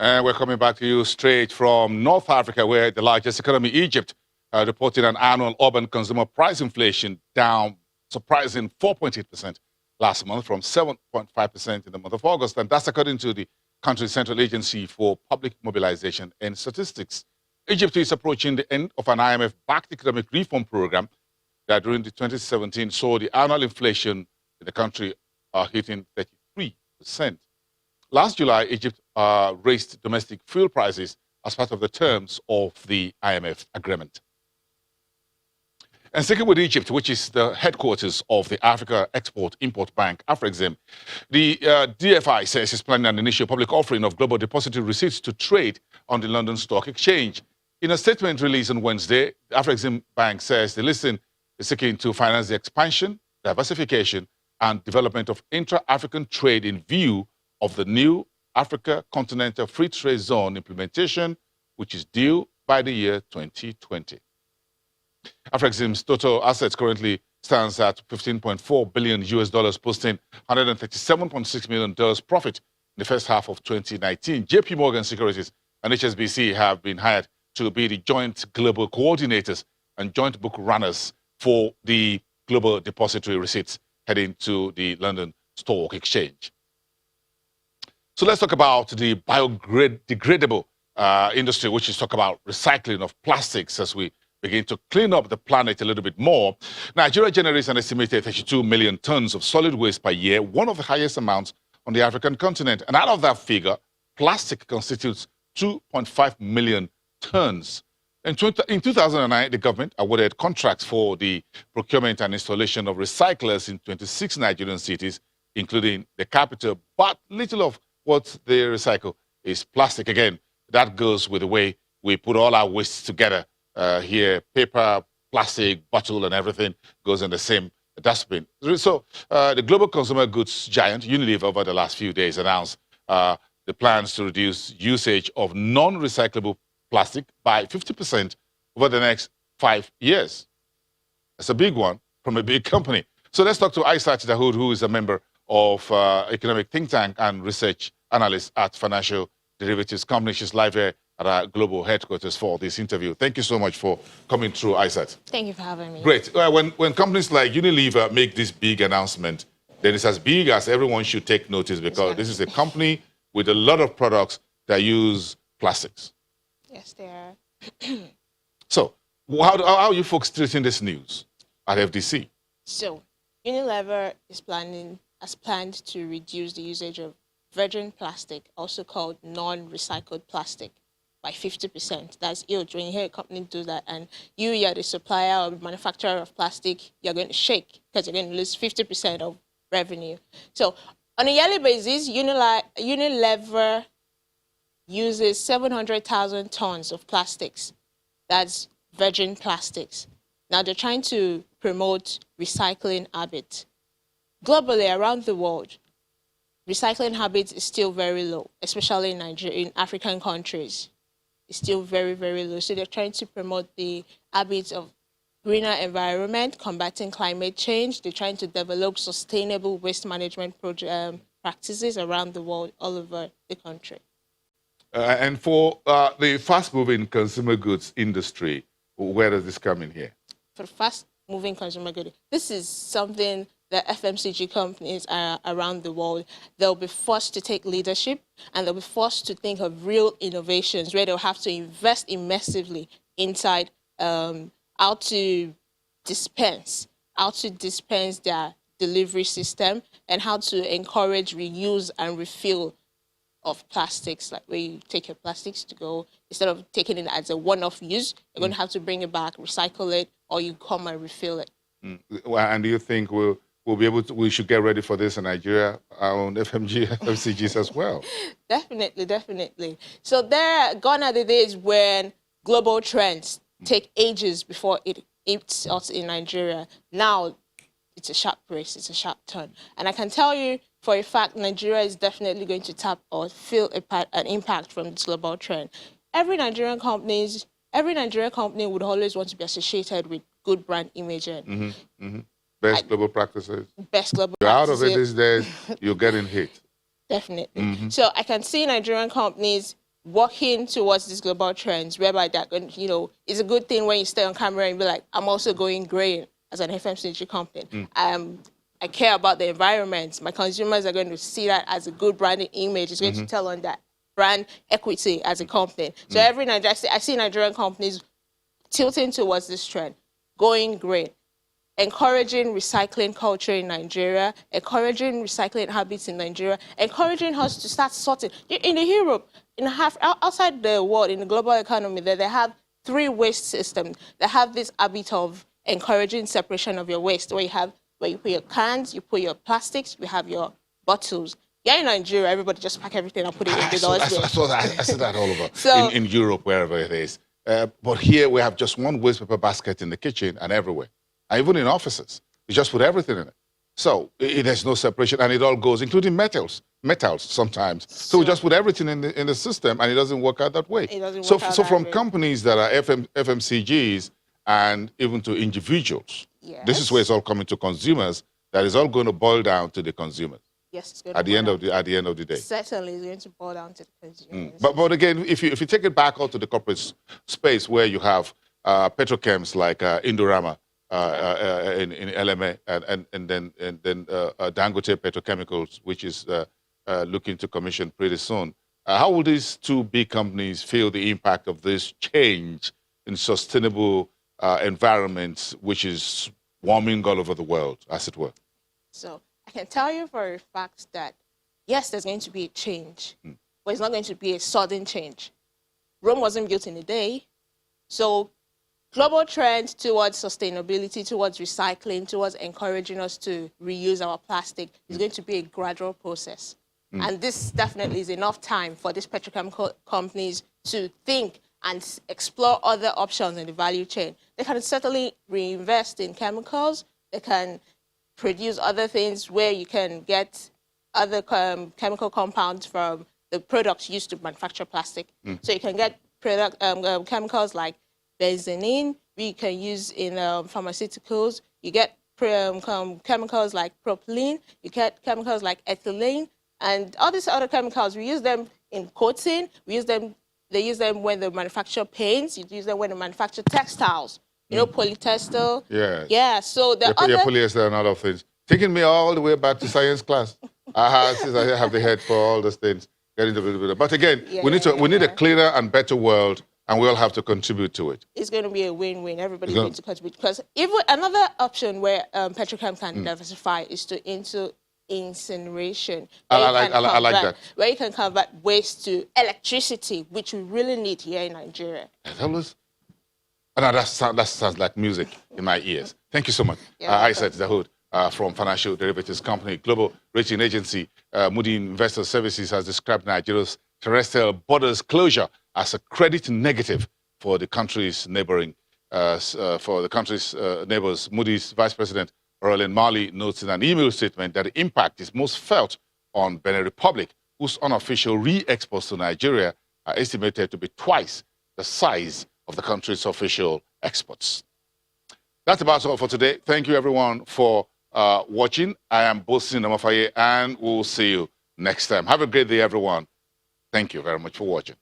And we're coming back to you straight from North Africa, where the largest economy, Egypt, reported an annual urban consumer price inflation down surprising 4.8% last month from 7.5% in the month of August. And that's according to the country's Central Agency for Public Mobilization and Statistics. Egypt is approaching the end of an IMF-backed economic reform program that during the 2017 saw the annual inflation in the country hitting 33%. Last July, Egypt raised domestic fuel prices as part of the terms of the IMF agreement. And sticking with Egypt, which is the headquarters of the Africa Export-Import Bank, Afrexim, the DFI says it's planning an initial public offering of global depository receipts to trade on the London Stock Exchange. In a statement released on Wednesday, the Afrexim Bank says the listing is seeking to finance the expansion, diversification, and development of intra-African trade in view of the new Africa Continental Free Trade Zone implementation, which is due by the year 2020. Afrexim's total assets currently stands at $15.4 billion, posting $137.6 million profit in the first half of 2019. JP Morgan Securities and HSBC have been hired to be the joint global coordinators and joint book runners for the global depository receipts heading to the London Stock Exchange. So let's talk about the biodegradable industry, which is talk about recycling of plastics as we begin to clean up the planet a little bit more. Nigeria generates an estimated 32 million tons of solid waste per year, one of the highest amounts on the African continent. And out of that figure, plastic constitutes 2.5 million tons. In 2009, the government awarded contracts for the procurement and installation of recyclers in 26 Nigerian cities, including the capital. But little of what they recycle is plastic. Again, that goes with the way we put all our wastes together. Here, paper, plastic, bottle, and everything goes in the same dustbin. So the global consumer goods giant, Unilever, over the last few days announced the plans to reduce usage of non-recyclable plastic by 50% over the next 5 years. That's a big one from a big company. So let's talk to Aisat Dahoud, who is a member of economic think tank and research analyst at financial derivatives company. She's live here at our global headquarters for this interview. Thank you so much for coming through, Aisat. Thank you for having me. Great. When companies like Unilever make this big announcement, then it's as big as everyone should take notice, because this is a company with a lot of products that use plastics. Yes, they are. So how are you folks treating this news at FDC? So Unilever has planned to reduce the usage of virgin plastic, also called non-recycled plastic, by 50%. That's huge. When you hear a company do that and you're the supplier or manufacturer of plastic, you're going to shake because you're going to lose 50% of revenue. So on a yearly basis, Unilever uses 700,000 tons of plastics. That's virgin plastics. Now they're trying to promote recycling habits. Globally, around the world, recycling habits is still very low, especially in Nigeria, in African countries. It's still very, very low. So they're trying to promote the habits of greener environment, combating climate change. They're trying to develop sustainable waste management practices around the world, all over the country. And for the fast-moving consumer goods industry, where does this come in here? For fast-moving consumer goods, this is something that FMCG companies around the world, they'll be forced to take leadership, and they'll be forced to think of real innovations where they'll have to invest immersively inside how to dispense their delivery system, and how to encourage reuse and refill of plastics. Like where you take your plastics to go, instead of taking it as a one-off use, you're going to have to bring it back, recycle it, or you come and refill it. And do you think we should get ready for this in Nigeria, our own FMCGs as well? Definitely. So gone are the days when global trends take ages before it hits us in Nigeria. Now it's a sharp race, it's a sharp turn. And I can tell you for a fact, Nigeria is definitely going to tap or feel an impact from this global trend. Every Nigerian company would always want to be associated with good brand imaging. Best global practices. Best global You're practices. out of it these days, you're getting hit. Definitely. So I can see Nigerian companies working towards these global trends, whereby that, you know, it's a good thing when you stay on camera and be like, I'm also going green as an FMCG company. I care about the environment. My consumers are going to see that as a good branding image. It's going to tell on that brand equity as a company. So every Nigerian, I see Nigerian companies tilting towards this trend, going green, encouraging recycling culture in Nigeria, encouraging recycling habits in Nigeria, encouraging us to start sorting. In Europe, outside the world, in the global economy, they have 3 waste systems. They have this habit of encouraging separation of your waste, where you put your cans, you put your plastics, you have your bottles. Yeah, in Nigeria, everybody just pack everything and put it in the dustbin. I saw that all over, So, in Europe, wherever it is. But here we have just one waste paper basket in the kitchen and everywhere. And even in offices, you just put everything in it. So there's no separation, and it all goes, including metals sometimes. So we just put everything in the system, and it doesn't work out that way. It doesn't so work out so that from way. companies that are FMCGs and even to individuals, this is where it's all coming to consumers. That is all going to boil down to the consumers. Yes, it's going at the end of the day. Certainly, it's going to boil down to the consumers. But again, if you take it back out to the corporate space where you have petrochems like Indorama in LMA and then Dangote Petrochemicals, which is looking to commission pretty soon. How will these 2 big companies feel the impact of this change in sustainable environments, which is warming all over the world, as it were? So I can tell you for a fact that, yes, there's going to be a change, but it's not going to be a sudden change. Rome wasn't built in a day. So global trend towards sustainability, towards recycling, towards encouraging us to reuse our plastic is going to be a gradual process. And this definitely is enough time for these petrochemical companies to think and explore other options in the value chain. They can certainly reinvest in chemicals. They can produce other things where you can get other chemical compounds from the products used to manufacture plastic. So you can get chemicals like benzene, we can use in pharmaceuticals. You get chemicals like propylene, you get chemicals like ethylene, and all these other chemicals, we use them in coating, they use them when they manufacture paints, you use them when they manufacture textiles. You know, polyester. Yes. Yeah, so the other... polyester and other things. Taking me all the way back to science class. Since I have the head for all those things. Getting a little bit. But again, we need a cleaner and better world, and we all have to contribute to it. It's going to be a win-win. Everybody's going to contribute. Because even another option where petrochem can diversify is into incineration. I like that. Where you can convert waste to electricity, which we really need here in Nigeria. That sounds like music in my ears. Thank you so much. Aisat Dahoud from Financial Derivatives Company, Global Rating Agency. Moody Investor Services has described Nigeria's terrestrial borders closure as a credit negative for the country's neighbors. Moody's Vice President Roland Marley notes in an email statement that the impact is most felt on Benin Republic, whose unofficial re-exports to Nigeria are estimated to be twice the size of the country's official exports. That's about all for today. Thank you, everyone, for watching. I am Bosin Namafaye, and we'll see you next time. Have a great day, everyone. Thank you very much for watching.